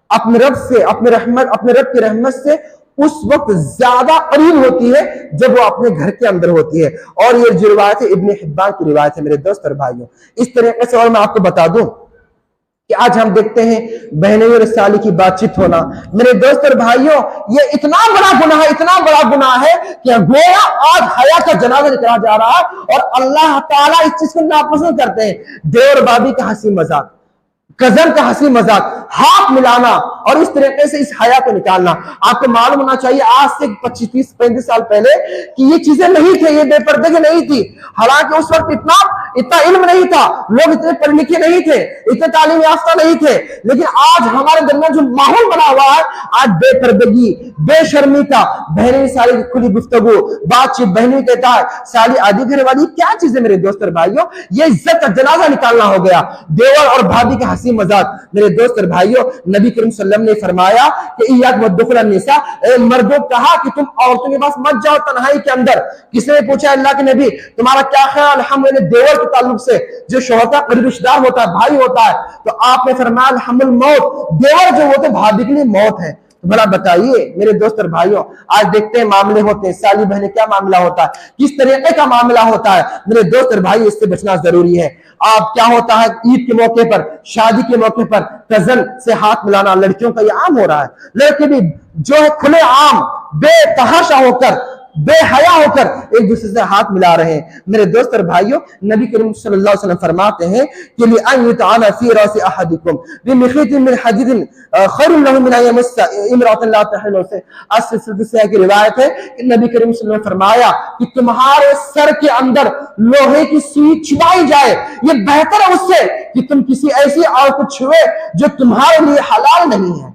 اپنے رب سے اپنے رب کی رحمت سے اس وقت زیادہ قریب ہوتی ہے جب وہ اپنے گھر کے اندر ہوتی ہے. اور یہ جو روایت ہے ابن حبان کی روایت ہے. میرے دوست اور بھائیوں، اس طریقے سے اور میں آپ کو بتا دوں کہ آج ہم دیکھتے ہیں بہنیں اور سالی کی بات چیت ہونا. میرے دوست اور بھائیوں، یہ اتنا بڑا گناہ ہے، اتنا بڑا گناہ ہے کہ گویا آج حیا کا جنازہ نکلا جا رہا ہے اور اللہ تعالیٰ اس چیز کو ناپسند کرتے ہیں. دیور بابی کا ہنسی مذاق، کزن کا ہنسی مذاق، ہاتھ ملانا اور اس طریقے سے اس حیا کو نکالنا. آپ کو معلوم ہونا چاہیے آج سے 25 30 35 سال پہلے کہ یہ چیزیں نہیں تھے، یہ بے پردگی نہیں تھی. حالانکہ اس وقت اتنا علم نہیں تھا، لوگ اتنے پڑھے لکھے نہیں تھے، اتنے تعلیم یافتہ نہیں تھے. لیکن آج ہمارے درمیان جو ماحول بنا ہوا ہے، آج بے پردگی، بے شرمی کا، بہنیں سالی کی کھلی گفتگو، بات چیت، بہنیں کہتا ہے سالی آدھی گھر والی، کیا چیز ہے میرے دوست اور بھائیوں؟ یہ عزت کا جنازہ نکالنا ہو گیا. دیور اور بھابھی کا ہنسی مذاق. میرے دوست اور بھائیوں، نبی کریم صلی اللہ علیہ وسلم نے فرمایا کہ ایاک ودخول النساء، اے مردوں کہا کہ تم عورتوں کے پاس مت جاؤ تنہائی کے اندر. کسی نے پوچھا اللہ کے نبی تمہارا کیا خیال الحمد دیور کے تعلق سے؟ جو شوہر کا قریبی رشتہ دار ہوتا ہے، بھائی ہوتا ہے، تو آپ نے فرمایا الحمد الموت، دیور جو ہوتے بھابھی کے لیے موت ہے. بھلا بتائیے میرے دوست اور بھائیوں، آج دیکھتے ہیں معاملے ہوتے ہیں سالی بہنیں کیا معاملہ ہوتا ہے، کس طریقے کا معاملہ ہوتا ہے. میرے دوست اور بھائی اس سے بچنا ضروری ہے. آپ کیا ہوتا ہے عید کے موقع پر، شادی کے موقع پر کزن سے ہاتھ ملانا لڑکیوں کا یہ عام ہو رہا ہے. لڑکے بھی جو ہے کھلے عام بے تحاشا ہو کر، بے حیا ہو کر ایک دوسرے سے ہاتھ ملا رہے ہیں. میرے دوست اور بھائیوں، نبی کریم صلی اللہ علیہ وسلم فرماتے ہیں کہ لِأَنْ يُطْعَنَ فِي رَأْسِ أَحَدِكُمْ بِمِخِيطٍ مِّنْ حَدِيدٍ خَيْرٌ لَهُ مِنْ أَنْ يَمَسَّ امْرَأَةً لَا تَحِلُّ سے. اس کی روایت ہے کہ نبی کریم صلی اللہ علیہ وسلم نے فرمایا کہ تمہارے سر کے اندر لوہے کی سوئی چبائی جائے، یہ بہتر ہے اس سے کہ تم کسی ایسی عورت کو چھوئے جو تمہارے لیے حلال نہیں ہے.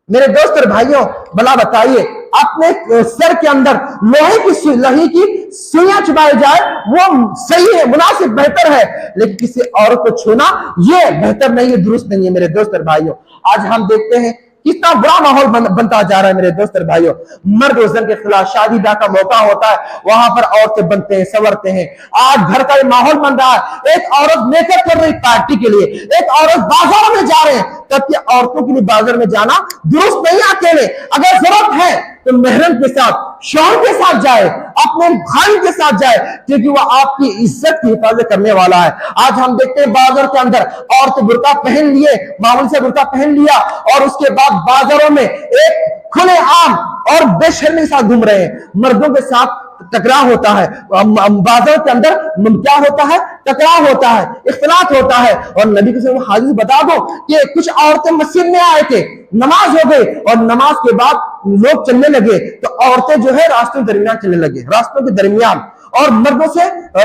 میرے دوست اور بھائیوں، بلا بتائیے اپنے سر کے اندر لوہے کی سوئیاں چبائی جائے وہ صحیح ہے، مناسب، بہتر ہے، لیکن کسی عورت کو چھونا یہ بہتر نہیں ہے، درست نہیں ہے. میرے دوست اور بھائیوں، آج ہم دیکھتے ہیں کتنا برا ماحول بنتا جا رہا ہے. میرے دوست اور بھائیوں، مرد و زن کے خلاف شادی بیاہ کا موقع ہوتا ہے، وہاں پر عورتیں بنتے ہیں، سنورتے ہیں. آج گھر کا یہ ماحول بن رہا ہے، ایک عورت میک اپ کر رہی پارٹی کے لیے، ایک عورت بازار میں جا رہے ہیں، تب کہ عورتوں کے لیے بازار میں جانا درست نہیں. اکیلے اگر ضرورت ہے تو محرم کے ساتھ، شوہر کے ساتھ جائے، اپنے بھائی کے ساتھ جائے، کیونکہ وہ آپ کی عزت کی حفاظت کرنے والا ہے. آج ہم دیکھتے ہیں بازار کے اندر عورتیں برقع پہن لیے، معمول سے برقع پہن لیا اور اس کے بعد بازاروں میں ایک کھلے عام اور بے شرمی کے ساتھ گھوم رہے ہیں. مردوں کے ساتھ ٹکراؤ ہوتا ہے، بازار کے اندر کیا ہوتا ہے؟ ٹکراؤ ہوتا ہے، اختلاط ہوتا ہے. اور نبی کے حدیث بتا دو کہ کچھ عورتیں مسجد میں آئے تھے، نماز ہو گئی اور نماز کے بعد لوگ چلنے لگے تو عورتیں جو ہے راستوں کے درمیان چلنے لگے، راستوں کے درمیان، اور مردوں سے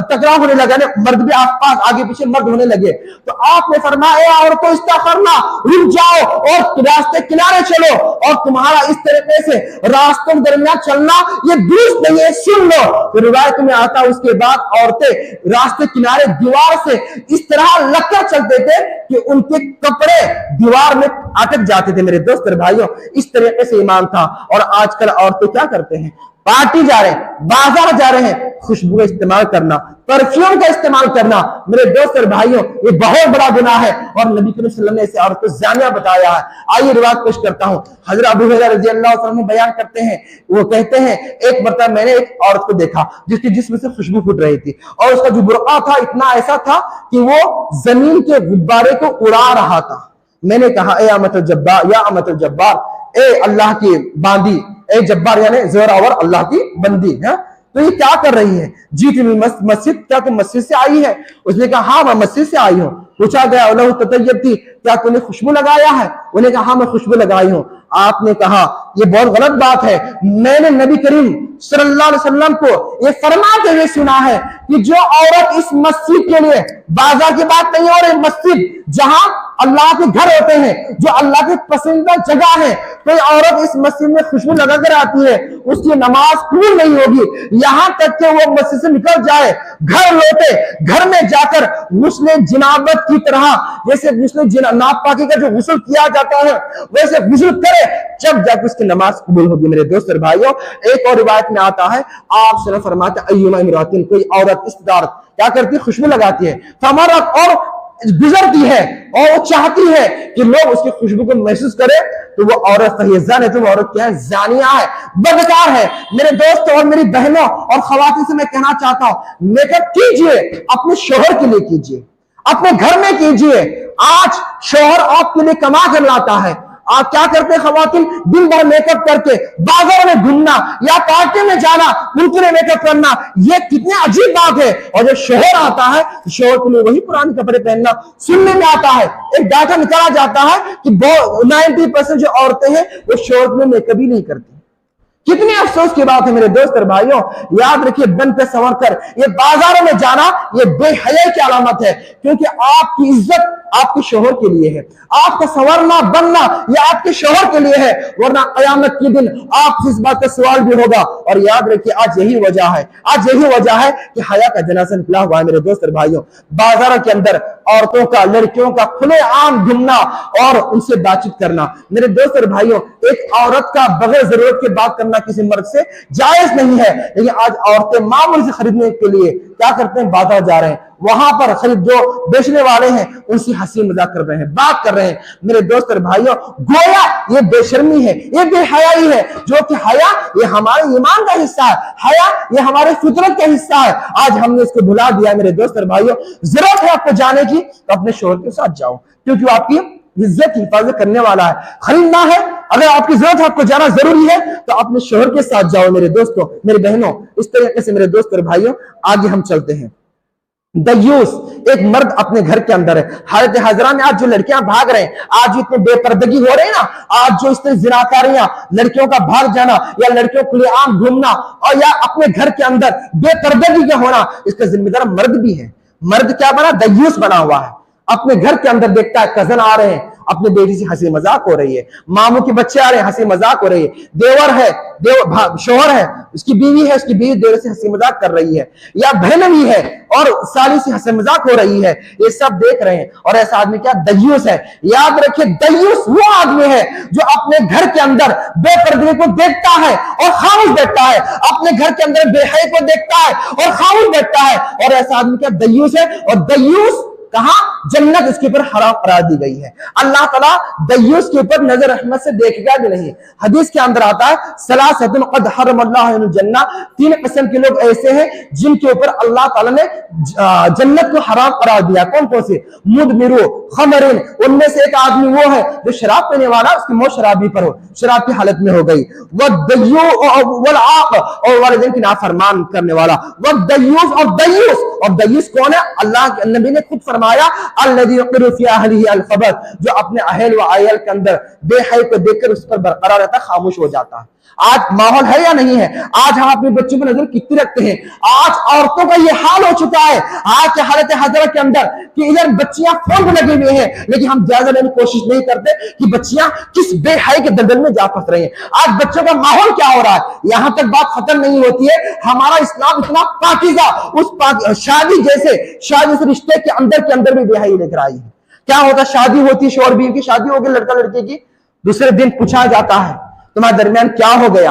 ٹکراؤ ہونے لگا، مرد بھی آس پاس آگے پیچھے مرد ہونے لگے. تو آپ نے فرمایا اے عورتوں استغفرنا، رک جاؤ اور راستے کنارے چلو. اور تمہارا اس طریقے سے راستوں کے درمیان چلنا یہ درست نہیں ہے، سن لو. تو روایت میں آتا اس کے بعد عورتیں راستے کنارے دیوار سے اس طرح لگ کر چلتے تھے کہ ان کے کپڑے دیوار میں اٹک جاتے تھے. میرے دوست اور بھائیوں، اس طریقے سے ایمان تھا. اور آج کل عورتیں کیا کرتے ہیں؟ پارٹی جا رہے ہیں، بازار جا رہے ہیں، خوشبو کا استعمال کرنا، پرفیوم کا استعمال کرنا میرے دوست اور بھائیوں یہ بہت بڑا گناہ ہے، اور نبی کریم صلی اللہ علیہ وسلم نے اسے عورت کو زانیہ بتایا ہے۔ آئیے روایت پیش کرتا ہوں، حضرت ابو ہریرہ رضی اللہ عنہ بیان کرتے ہیں، وہ کہتے ہیں ایک مرتبہ میں نے ایک عورت کو دیکھا جس کے جسم سے خوشبو پھوٹ رہی تھی، اور اس کا جو برقع تھا اتنا ایسا تھا کہ وہ زمین کے غبارے کو اڑا رہا تھا۔ میں نے کہا اے امت الجبار، یا امت الجبار، اے اللہ کی باندی، اے جبار یعنی زوراور اللہ کی بندی، تو یہ کیا کر رہی ہے؟ جیت مسجد، کیا تم مسجد سے آئی ہے؟ اس نے کہا ہاں میں مسجد سے آئی ہوں۔ پوچھا گیا اللہ تطیب تھی، کیا تم نے خوشبو لگایا ہے؟ انہوں نے کہا ہاں میں خوشبو لگائی ہوں۔ آپ نے کہا یہ بہت غلط بات ہے، میں نے نبی کریم صلی اللہ علیہ وسلم کو یہ فرماتے ہوئے سنا ہے کہ جو عورت اس مسجد کے لیے، بازار کی بات نہیں ہو رہی، مسجد جہاں اللہ کے گھر ہوتے ہیں، جو اللہ کے پسندیدہ جگہ ہے، کوئی عورت اس مسجد میں خوشبو لگا کر آتی ہے، اس کی نماز قبول نہیں ہوگی یہاں تک کہ وہ مسجد سے نکل جائے، گھر لوٹے، گھر میں جا کر غسل جنابت کی طرح، جیسے غسل ناپاکی کا جو غسل کیا جاتا ہے ویسے غسل کرے، جب جا کے اس کی نماز قبول ہوگی۔ میرے دوست اور بھائیوں، ایک اور روایت میں آتا ہے آپ صلی اللہ علیہ وسلم فرماتے ہیں ایما امراتن، کوئی عورت استدارت کیا کرتی ہے؟ خوشبو لگاتی ہے، فمرت اور گزرتی ہے اور وہ چاہتی ہے کہ لوگ اس کی خوشبو کو محسوس کرے، تو وہ عورت صحیح زانی ہے، تو وہ عورت کیا ہے؟ زانیہ ہے، بدکار ہے۔ میرے دوست اور میری بہنوں اور خواتین سے میں کہنا چاہتا ہوں میک اپ کیجئے، اپنے شوہر کے لیے کیجئے، اپنے گھر میں کیجئے۔ آج شوہر آپ کے لیے کما کر لاتا ہے، آپ کیا کرتے ہیں خواتین؟ دن بھر میک اپ کر کے بازار میں گھومنا یا پارٹی میں جانا، ممکن میک اپ کرنا، یہ کتنی عجیب بات ہے۔ اور جب شوہر آتا ہے شوہر کے لیے وہی پرانے کپڑے پہننا، سننے میں آتا ہے، ایک ڈاٹا نکالا جاتا ہے کہ 90% جو عورتیں ہیں وہ شوہر کے لیے میک اپ ہی نہیں کرتی۔ کتنی افسوس کی بات ہے میرے دوست اور بھائیوں، یاد رکھیے بن پہ سنور کر یہ بازاروں میں جانا یہ بے حیائی کی علامت ہے، کیونکہ آپ کی عزت آپ کے شوہر کے لیے ہے، آپ کا سنورنا بننا یہ آپ کے شوہر کے لیے ہے، ورنہ قیامت کے دن آپ سے اس بات کا سوال بھی ہوگا۔ اور یاد رکھیے آج یہی وجہ ہے کہ حیا کا جنازہ نکلا ہوا ہے۔ میرے دوست اور بھائیوں، بازاروں کے اندر عورتوں کا، لڑکیوں کا کھلے عام گھومنا اور ان سے بات چیت کرنا، میرے دوست اور بھائیوں ایک عورت کا بغیر ضرورت کے بات کرنا کسی مرد سے جائز نہیں ہے، لیکن آج عورتیں معمول سے خریدنے کے لیے کیا کرتے ہیں؟ بازار جا رہے ہیں، وہاں پر خرید جو بیچنے والے ہیں ان سے ہنسی مذاق کر رہے ہیں، بات کر رہے ہیں۔ میرے دوست اور بھائیوں گویا یہ بے شرمی ہے، یہ بے حیائی ہے، جو کہ حیا یہ ہمارے ایمان کا حصہ ہے، حیا یہ ہمارے فطرت کا حصہ ہے، آج ہم نے اس کو بھلا دیا۔ میرے دوست اور بھائیوں ضرورت ہے آپ کو جانے کی تو اپنے شوہر کے ساتھ جاؤ، کیونکہ وہ آپ کی عزت کی حفاظت کرنے والا ہے۔ خریدنا ہے، اگر آپ کی ضرورت ہے، آپ کو جانا ضروری ہے تو اپنے شوہر کے ساتھ جاؤ۔ میرے دوستوں میری بہنوں، اس طریقے سے میرے دوست اور بھائیوں آگے ہم چلتے ہیں۔ دیوس ایک مرد اپنے گھر کے اندر ہے۔ حالت حاضرہ میں آج جو لڑکیاں بھاگ رہے ہیں، آج جو اتنے بے پردگی ہو رہے ہیں نا، آج جو اس طرح زناکاریاں، لڑکیوں کا بھاگ جانا یا لڑکیوں کھلے عام گھومنا اور یا اپنے گھر کے اندر بے پردگی کا ہونا، اس کا ذمہ دار مرد بھی ہے۔ مرد کیا بنا؟ دیوس بنا ہوا ہے، اپنے گھر کے اندر دیکھتا ہے کزن آ رہے ہیں، اپنے بیٹی سے ہنسی مذاق ہو رہی ہے، ماموں کے بچے آ رہے ہیں ہنسی مذاق ہو رہی ہے، دیور ہے، شوہر ہے، اس کی بیوی ہے، اس کی بیوی دیور سے ہنسی مذاق کر رہی ہے، یا بہن بھی ہے اور سالی سے ہنسی مذاق ہو رہی ہے، یہ سب دیکھ رہے ہیں، اور ایسا آدمی کیا؟ دیوس ہے۔ یاد رکھیں دیوس وہ آدمی ہے جو اپنے گھر کے اندر بے پردگی کو دیکھتا ہے اور خاموش بیٹھتا ہے، اپنے گھر کے اندر بے حیائی کو دیکھتا ہے اور خاموش بیٹھتا ہے، اور ایسا آدمی کیا؟ دیوس ہے۔ اور دیوس کہاں؟ جنت اس کے اوپر حرام قرار دی گئی ہے۔ اللہ تعالیٰ دیوس کے اوپر نظر رحمت سے دیکھے گا بھی نہیں۔ حدیث کے اندر آتا ہے ثلاثۃ قد حرم اللہ علیہم الجنہ، 3 قسم کے لوگ ایسے ہیں جن کے اوپر اللہ تعالیٰ نے جنت کو حرام قرار دیا۔ کون کون سے؟ مدمرو خمرین، ان میں سے ایک آدمی وہ ہے جو شراب پینے والا، اس کی موت شرابی پر ہو، شراب کی حالت میں ہو گئی۔ والعاق، اور والدین کی نافرمان کرنے والا۔ والدیوس، اور دیوس کون ہے؟ اللہ کے نبی نے خود فرمایا الذی یقر فی اہلہ الخبث، جو اپنے اہل و عیال کے اندر بے حیائی کو دیکھ کر اس پر برقرار رہتا ہے، خاموش ہو جاتا ہے۔ آج ماحول ہے یا نہیں ہے؟ آج ہم اپنے بچوں پر نظر کتنی رکھتے ہیں؟ آج عورتوں کا یہ حال ہو چکا ہے آج کے حالت حاضرہ کے اندر کہ ادھر بچیاں فون پہ لگے ہوئے ہیں، لیکن ہم جائزہ لینے کی کوشش نہیں کرتے کہ بچیاں کس بے حیائی کے دلدل میں جا پھنس رہی ہیں۔ آج بچوں کا ماحول کیا ہو رہا ہے؟ یہاں تک بات ختم نہیں ہوتی ہے، ہمارا اسلام اتنا پاکیزہ، اس شادی جیسے رشتے کے اندر بھی بے حیائی لے کر آئی ہے۔ کیا ہوتا؟ شادی ہوتی ہے، شوہر بیوی کی شادی ہوگی، لڑکا لڑکی کی، دوسرے دن پوچھا جاتا ہے تمہارے درمیان کیا ہو گیا؟